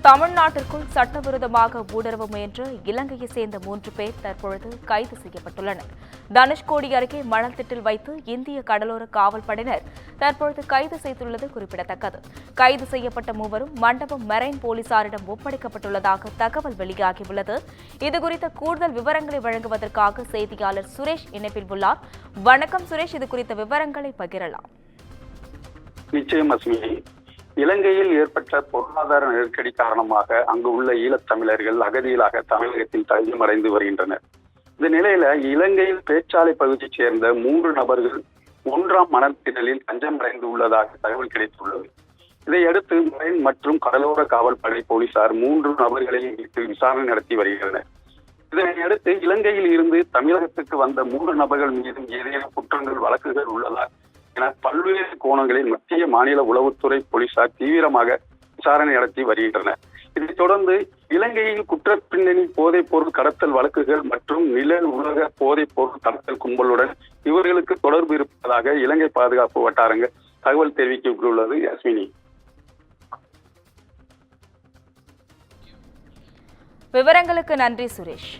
தமிழ்நாட்டிற்குள் சட்டவிரோதமாக ஊடுருவ முயன்ற இலங்கையை சேர்ந்த 3 பேர் தற்பொழுது கைது செய்யப்பட்டுள்ளனர். தனுஷ்கோடி அருகே மணல் திட்டில் வைத்து இந்திய கடலோர காவல்படையினர் தற்பொழுது கைது செய்துள்ளது குறிப்பிடத்தக்கது. கைது செய்யப்பட்ட மூவரும் மண்டபம் மெரைன் போலீசாரிடம் ஒப்படைக்கப்பட்டுள்ளதாக தகவல் வெளியாகியுள்ளது. இதுகுறித்த கூடுதல் விவரங்களை வழங்குவதற்காக செய்தியாளர் சுரேஷ் இணைப்பில் உள்ளார். வணக்கம் சுரேஷ், இது குறித்த விவரங்களை பகிரலாம். நிச்சயம் அஸ்மினி. இலங்கையில் ஏற்பட்ட பொருளாதார நெருக்கடி காரணமாக அங்கு உள்ள ஈழத்தமிழர்கள் அகதிகளாக தமிழகத்தில் தஞ்சமடைந்து வருகின்றனர். இந்த நிலையில இலங்கையில் பேச்சாலை பகுதியைச் சேர்ந்த 3 நபர்கள் 1ஆம் மணல் திடலில் தஞ்சமடைந்து உள்ளதாக தகவல் கிடைத்துள்ளது. இதையடுத்து மரைன் மற்றும் கடலோர காவல்படை போலீசார் 3 நபர்களை மீட்டு விசாரணை நடத்தி வருகின்றனர். இதனையடுத்து இலங்கையில் இருந்து தமிழகத்துக்கு வந்த 3 நபர்கள் மீது ஏதேனும் குற்றங்கள் வழக்குகள் உள்ளதா என பல்வேறு கோணங்களில் மத்திய மாநில உளவுத்துறை போலீசார் தீவிரமாக விசாரணை நடத்தி வருகின்றனர். இதைத் தொடர்ந்து இலங்கையில் குற்ற பின்னணி போதைப் பொருள் கடத்தல் வழக்குகள் மற்றும் நிழல் உலக போதைப் பொருள் கடத்தல் கும்பலுடன் இவர்களுக்கு தொடர்பு இருப்பதாக இலங்கை பாதுகாப்பு வட்டாரங்கள் தகவல் தெரிவிக்கப்பட்டுள்ளது. அஸ்வினி, விவரங்களுக்கு நன்றி சுரேஷ்.